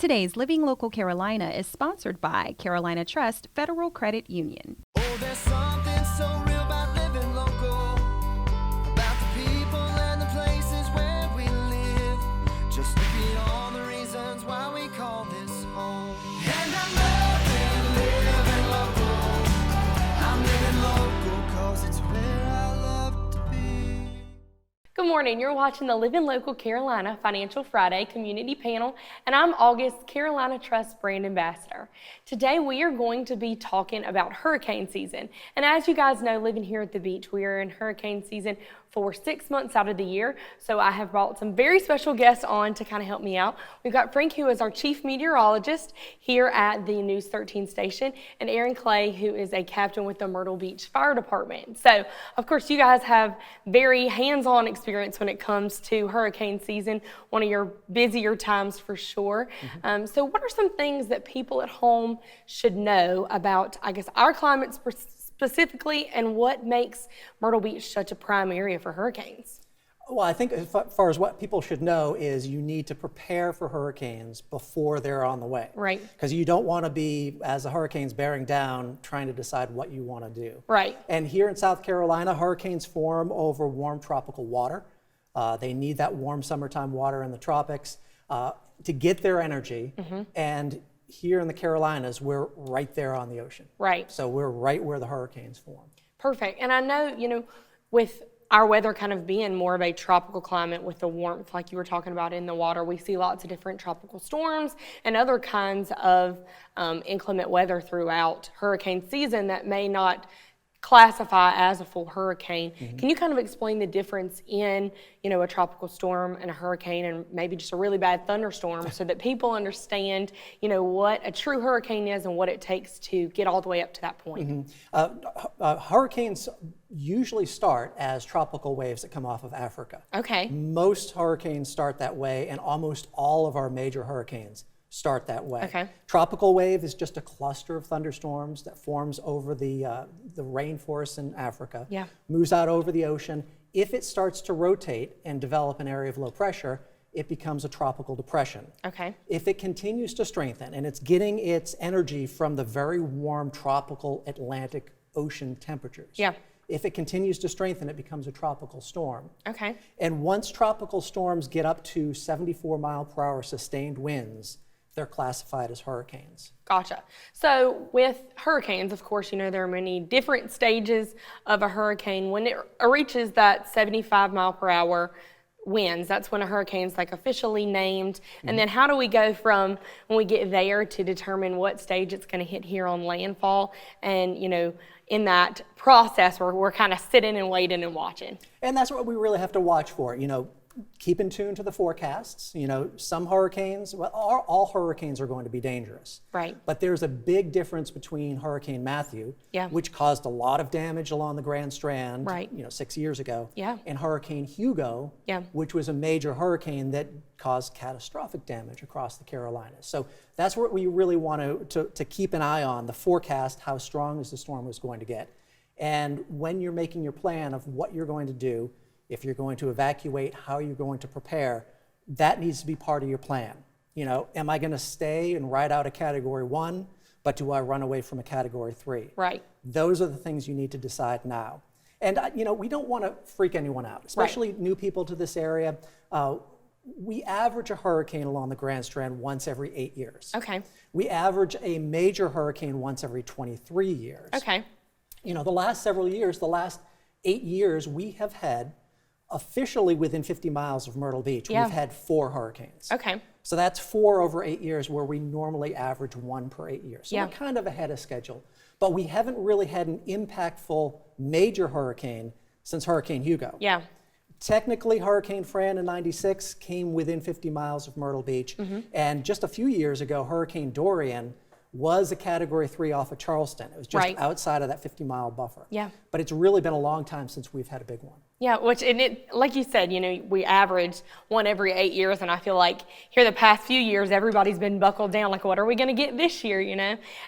Today's Living Local Carolina is sponsored by Carolina Trust Federal Credit Union. Oh, there's something so real about living local, about the people and the places where we live. Just look at all the reasons why we call this home. And I'm living local. I'm living local 'cause it's where I love to be. Good morning, you're watching the Living Local Carolina Financial Friday Community Panel, and I'm August, Carolina Trust Brand Ambassador. Today we are going to be talking about hurricane season. And as you guys know, living here at the beach, we are in hurricane season for 6 months out of the year. So I have brought some very special guests on to kind of help me out. We've got Frank, who is our chief meteorologist here at the News 13 station, and Aaron Clay, who is a captain with the Myrtle Beach Fire Department. So of course you guys have very hands-on experience when it comes to hurricane season, one of your busier times for sure. So what are some things that people at home should know about, I guess, our climate specifically, and what makes Myrtle Beach such a prime area for hurricanes? Well, I think as far as what people should know is you need to prepare for hurricanes before they're on the way. Right. Because you don't want to be, as the hurricane's bearing down, trying to decide what you want to do. Right. And here in South Carolina, hurricanes form over warm tropical water. They need that warm summertime water in the tropics to get their energy. And here in the Carolinas, we're right there on the ocean. Right. So we're right where the hurricanes form. Perfect. And I know, with our weather kind of being more of a tropical climate with the warmth, like you were talking about in the water, we see lots of different tropical storms and other kinds of inclement weather throughout hurricane season that may not classify as a full hurricane. Can you kind of explain the difference in, a tropical storm and a hurricane, and maybe just a really bad thunderstorm, so that people understand, what a true hurricane is and what it takes to get all the way up to that point? Hurricanes usually start as tropical waves that come off of Africa. Okay. Most hurricanes start that way, and almost all of our major hurricanes start that way. Okay. Tropical wave is just a cluster of thunderstorms that forms over the rainforest in Africa, Yeah. moves out over the ocean. If it starts to rotate and develop an area of low pressure, it becomes a tropical depression. Okay. If it continues to strengthen and it's getting its energy from the very warm tropical Atlantic Ocean temperatures, Yeah. if it continues to strengthen, it becomes a tropical storm. Okay. And once tropical storms get up to 74 mile per hour sustained winds, they're classified as hurricanes. Gotcha. So with hurricanes, of course, there are many different stages of a hurricane. When it reaches that 75 mile per hour winds, that's when a hurricane's like officially named. And then how do we go from when we get there to determine what stage it's going to hit here on landfall? And, in that process where we're kind of sitting and waiting and watching. And that's what we really have to watch for. Keep in tune to the forecasts. Some hurricanes, well, all hurricanes are going to be dangerous. Right. But there's a big difference between Hurricane Matthew, Yeah. which caused a lot of damage along the Grand Strand, Right. 6 years ago, Yeah. and Hurricane Hugo, Yeah. which was a major hurricane that caused catastrophic damage across the Carolinas. So that's what we really want to keep an eye on, the forecast, how strong is the storm is going to get. And when you're making your plan of what you're going to do, if you're going to evacuate, how you're going to prepare, that needs to be part of your plan. Am I going to stay and ride out a Category 1, but do I run away from a Category 3? Right. Those are the things you need to decide now. And, we don't want to freak anyone out, especially new people to this area. We average a hurricane along the Grand Strand once every 8 years. Okay. We average a major hurricane once every 23 years. Okay. The last several years, the last 8 years, we have had officially within 50 miles of Myrtle Beach, Yeah. we've had 4 hurricanes. Okay. So that's 4 over 8 years, where we normally average 1 per 8 years. So Yeah. we're kind of ahead of schedule. But we haven't really had an impactful major hurricane since Hurricane Hugo. Yeah. Technically, Hurricane Fran in '96 came within 50 miles of Myrtle Beach. And just a few years ago, Hurricane Dorian was a Category 3 off of Charleston. It was just Right. outside of that 50-mile buffer. Yeah. But it's really been a long time since we've had a big one. Yeah, which, and it, like you said, we average one every 8 years, and I feel like here the past few years, everybody's been buckled down, like, what are we going to get this year,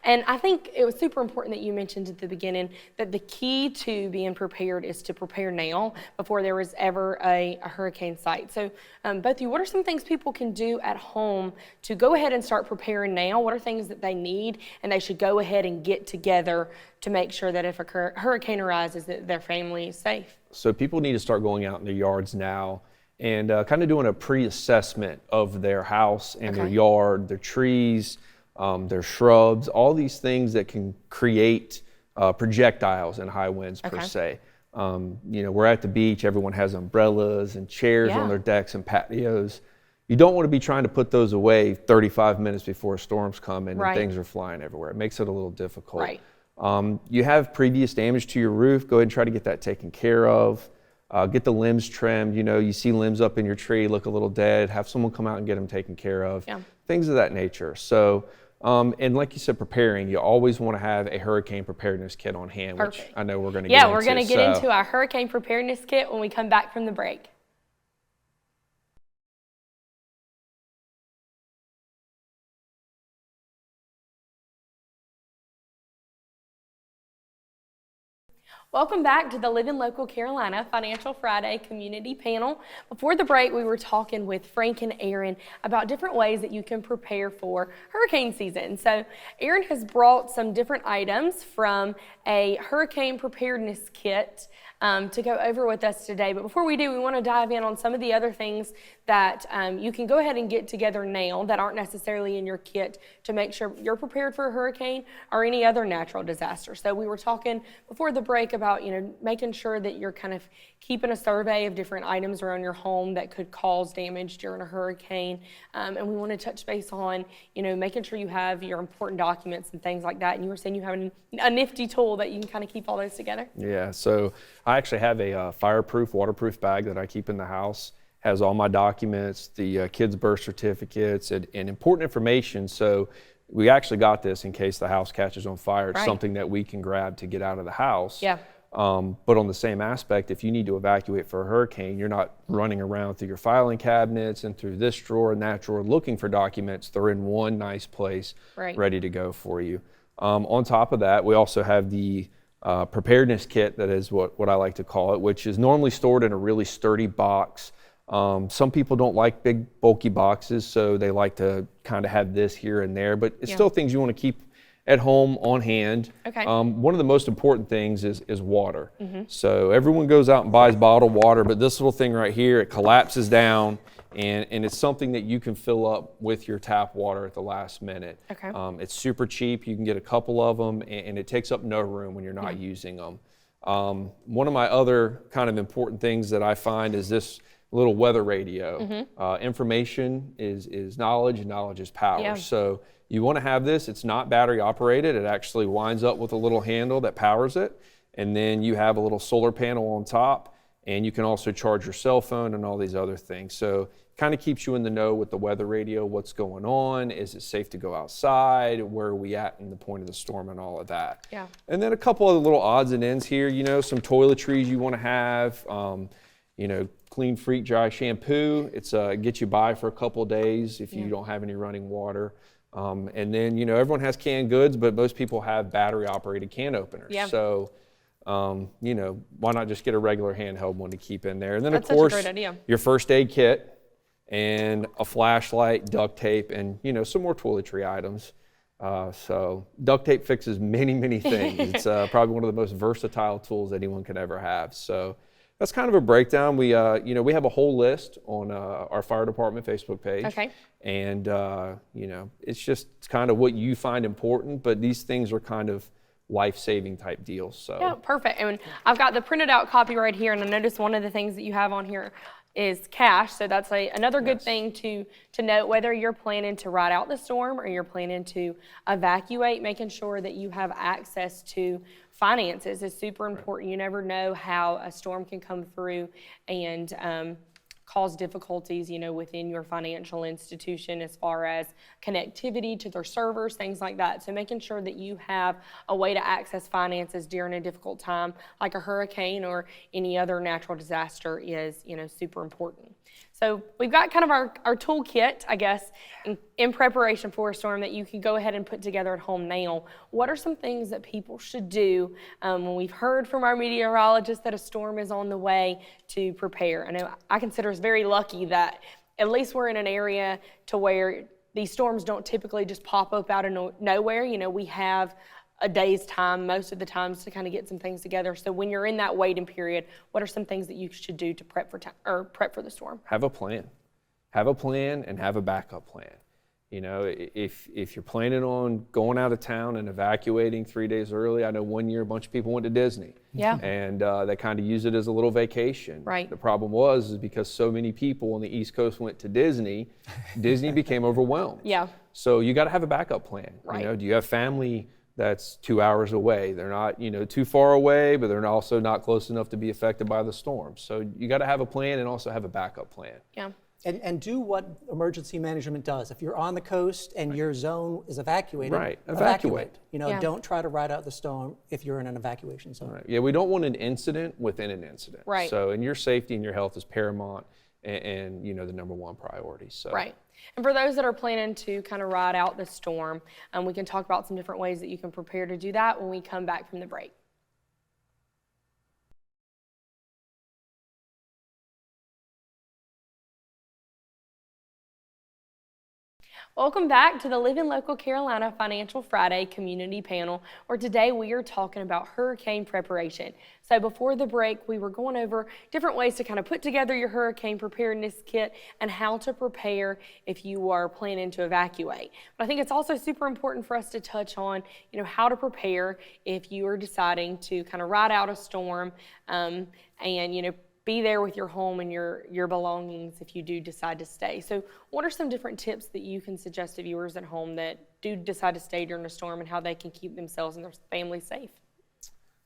And I think it was super important that you mentioned at the beginning that the key to being prepared is to prepare now before there was ever a hurricane site. So both of you, what are some things people can do at home to go ahead and start preparing now? What are things that they need and they should go ahead and get together to make sure that if a hurricane arises, that their family is safe? So people need to start going out in their yards now and kind of doing a pre-assessment of their house and their yard, their trees, their shrubs, all these things that can create projectiles in high winds per se. We're at the beach, everyone has umbrellas and chairs on their decks and patios. You don't want to be trying to put those away 35 minutes before storms come in and things are flying everywhere. It makes it a little difficult. Right. You have previous damage to your roof, go ahead and try to get that taken care of. Get the limbs trimmed. You see limbs up in your tree, look a little dead, have someone come out and get them taken care of. Things of that nature. So, and like you said, preparing, you always want to have a hurricane preparedness kit on hand, which I know we're going to get into. Yeah, we're going to get into our hurricane preparedness kit when we come back from the break. Welcome back to the Living Local Carolina Financial Friday Community Panel. Before the break, we were talking with Frank and Aaron about different ways that you can prepare for hurricane season. So Aaron has brought some different items from a hurricane preparedness kit to go over with us today. But before we do, we want to dive in on some of the other things that you can go ahead and get together now that aren't necessarily in your kit to make sure you're prepared for a hurricane or any other natural disaster. So we were talking before the break about, making sure that you're kind of keeping a survey of different items around your home that could cause damage during a hurricane. And we want to touch base on, making sure you have your important documents and things like that. And you were saying you have a nifty tool that you can kind of keep all those together. Yeah, so I actually have a fireproof, waterproof bag that I keep in the house. Has all my documents, the kids' birth certificates, and important information. So we actually got this in case the house catches on fire. It's something that we can grab to get out of the house. Yeah. But on the same aspect, if you need to evacuate for a hurricane, you're not running around through your filing cabinets and through this drawer and that drawer looking for documents. They're in one nice place, ready to go for you. On top of that, we also have the preparedness kit, that is what I like to call it, which is normally stored in a really sturdy box. Some people don't like big bulky boxes, so they like to kind of have this here and there, but it's still things you want to keep at home on hand. One of the most important things is water. So everyone goes out and buys bottled water, but this little thing right here, it collapses down, and it's something that you can fill up with your tap water at the last minute. It's super cheap. You can get a couple of them, and it takes up no room when you're not using them. One of my other kind of important things that I find is this little weather radio. Information is knowledge, and knowledge is power. So you want to have this. It's not battery operated. It actually winds up with a little handle that powers it. And then you have a little solar panel on top, and you can also charge your cell phone and all these other things. So it kind of keeps you in the know with the weather radio, what's going on, is it safe to go outside, where are we at in the point of the storm and all of that. And then a couple other little odds and ends here, some toiletries you want to have, Clean Freak dry shampoo. It's get you by for a couple of days if you don't have any running water. And then, everyone has canned goods, but most people have battery operated can openers. So, why not just get a regular handheld one to keep in there? And then of course, your first aid kit and a flashlight, duct tape, and, some more toiletry items. So duct tape fixes many things. It's probably one of the most versatile tools anyone could ever have. So that's kind of a breakdown. We have a whole list on our fire department Facebook page. And, it's kind of what you find important, but these things are kind of life-saving type deals. So. Yeah, perfect. And I've got the printed out copy right here, and I noticed one of the things that you have on here is cash. So that's another good thing to note, whether you're planning to ride out the storm or you're planning to evacuate. Making sure that you have access to finances is super important. You never know how a storm can come through and cause difficulties, within your financial institution as far as connectivity to their servers, things like that. So making sure that you have a way to access finances during a difficult time, like a hurricane or any other natural disaster, is, super important. So we've got kind of our toolkit, I guess, in preparation for a storm that you can go ahead and put together at home now. What are some things that people should do when we've heard from our meteorologists that a storm is on the way to prepare? I know I consider us very lucky that at least we're in an area to where these storms don't typically just pop up out of nowhere. We have a day's time most of the times to kind of get some things together. So when you're in that waiting period, what are some things that you should do to prep for the storm? Have a plan. Have a plan and have a backup plan. If you're planning on going out of town and evacuating 3 days early, I know one year a bunch of people went to Disney. Yeah. And they kind of use it as a little vacation. Right. The problem is because so many people on the East Coast went to Disney, Disney became overwhelmed. Yeah. So you got to have a backup plan. Right. Do you have family that's 2 hours away? They're not, too far away, but they're also not close enough to be affected by the storm. So you got to have a plan and also have a backup plan. Yeah. And do what emergency management does. If you're on the coast and your zone is evacuated, Right. Evacuate. Yeah. Don't try to ride out the storm if you're in an evacuation zone. Right. Yeah, we don't want an incident within an incident. Right. So, and your safety and your health is paramount and the number one priority. So. Right. And for those that are planning to kind of ride out the storm, we can talk about some different ways that you can prepare to do that when we come back from the break. Welcome back to the Living Local Carolina Financial Friday Community Panel, where today we are talking about hurricane preparation. So before the break, we were going over different ways to kind of put together your hurricane preparedness kit and how to prepare if you are planning to evacuate. But I think it's also super important for us to touch on, how to prepare if you are deciding to kind of ride out a storm and, be there with your home and your belongings if you do decide to stay. So what are some different tips that you can suggest to viewers at home that do decide to stay during a storm and how they can keep themselves and their family safe?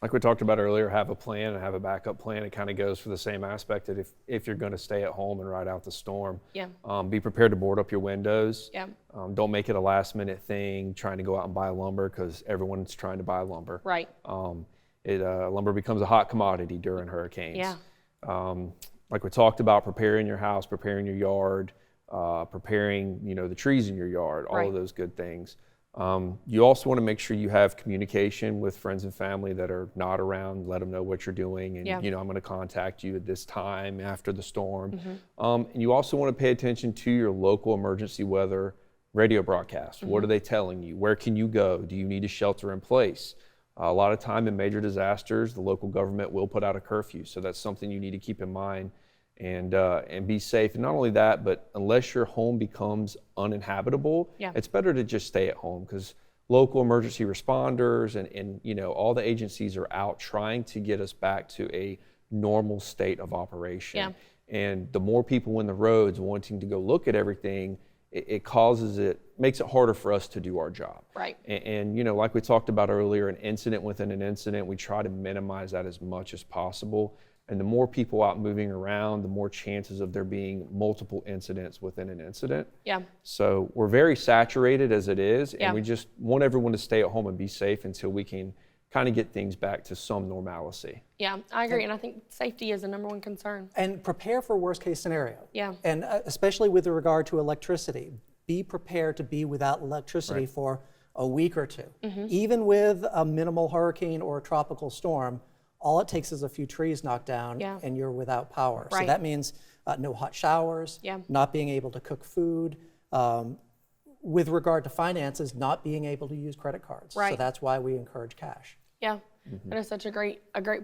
Like we talked about earlier, have a plan and have a backup plan. It kind of goes for the same aspect that if you're going to stay at home and ride out the storm, Yeah. Be prepared to board up your windows. Yeah. Don't make it a last minute thing trying to go out and buy lumber because everyone's trying to buy lumber. Right. Lumber becomes a hot commodity during hurricanes. Yeah. Like we talked about, preparing your house, preparing your yard, preparing the trees in your yard, all Right. of those good things. You also want to make sure you have communication with friends and family that are not around. Let them know what you're doing, and Yeah. I'm going to contact you at this time after the storm. Mm-hmm. And you also want to pay attention to your local emergency weather radio broadcast. What are they telling you? Where can you go? Do you need a shelter in place? A lot of time in major disasters, the local government will put out a curfew, so that's something you need to keep in mind and be safe. And not only that, but unless your home becomes uninhabitable, Yeah. it's better to just stay at home because local emergency responders and all the agencies are out trying to get us back to a normal state of operation. Yeah. And the more people in the roads wanting to go look at everything, it makes it harder for us to do our job. Right. And like we talked about earlier, an incident within an incident, we try to minimize that as much as possible. And the more people out moving around, the more chances of there being multiple incidents within an incident. Yeah. So we're very saturated as it is, and Yeah. we just want everyone to stay at home and be safe until we can kind of get things back to some normalcy. Yeah, I agree. And I think safety is the number one concern. And prepare for worst case scenario. Yeah. And especially with regard to electricity, be prepared to be without electricity for a week or two. Mm-hmm. Even with a minimal hurricane or a tropical storm, all it takes is a few trees knocked down Yeah. and you're without power. So Right. that means no hot showers, Yeah. not being able to cook food. With regard to finances, not being able to use credit cards. So Right. that's why we encourage cash. Yeah, that is such a great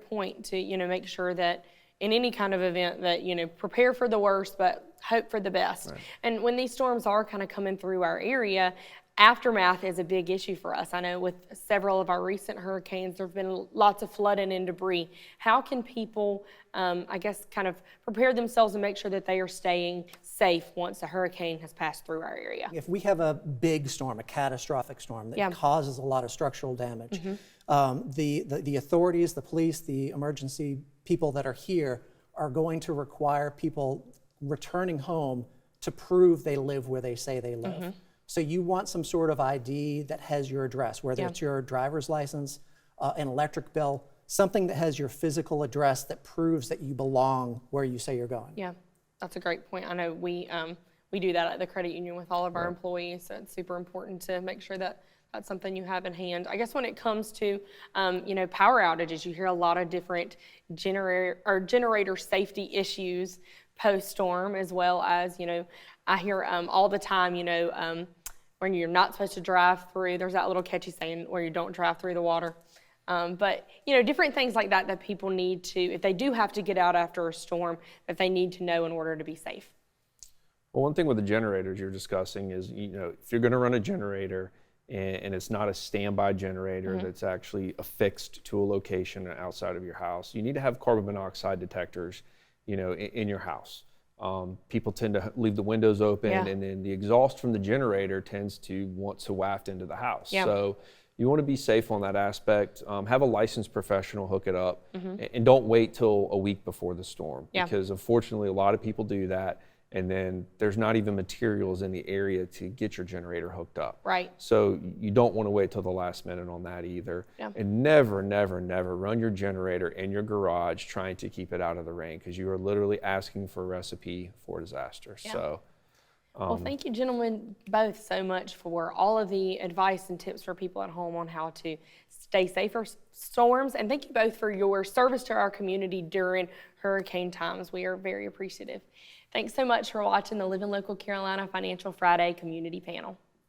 point to make sure that in any kind of event that prepare for the worst but hope for the best. And when these storms are kind of coming through our area, aftermath is a big issue for us. I know with several of our recent hurricanes, there have been lots of flooding and debris. How can people, I guess, kind of prepare themselves and make sure that they are staying safe once a hurricane has passed through our area? If we have a big storm, a catastrophic storm that Yeah. causes a lot of structural damage, the authorities, the police, the emergency people that are here are going to require people returning home to prove they live where they say they live. So you want some sort of ID that has your address, whether it's your driver's license, an electric bill, something that has your physical address that proves that you belong where you say you're going. Yeah, that's a great point. I know we do that at the credit union with all of our employees, so it's super important to make sure that that's something you have in hand. I guess when it comes to, power outages, you hear a lot of different generator safety issues post-storm, as well as, I hear all the time, when you're not supposed to drive through, there's that little catchy saying where you don't drive through the water. But, different things like that people need to, if they do have to get out after a storm, that they need to know in order to be safe. Well, one thing with the generators you're discussing is, if you're going to run a generator and it's not a standby generator that's actually affixed to a location outside of your house, you need to have carbon monoxide detectors, in your house. People tend to leave the windows open, and then the exhaust from the generator tends to want to waft into the house. So you want to be safe on that aspect. Have a licensed professional hook it up, and don't wait till a week before the storm, because unfortunately a lot of people do that, and then there's not even materials in the area to get your generator hooked up. Right. So you don't want to wait till the last minute on that either. And never, never, never run your generator in your garage trying to keep it out of the rain, because you are literally asking for a recipe for disaster. So. Well, thank you, gentlemen, both so much for all of the advice and tips for people at home on how to stay safe for storms. And thank you both for your service to our community during hurricane times. We are very appreciative. Thanks so much for watching the Living Local Carolina Financial Friday Community Panel.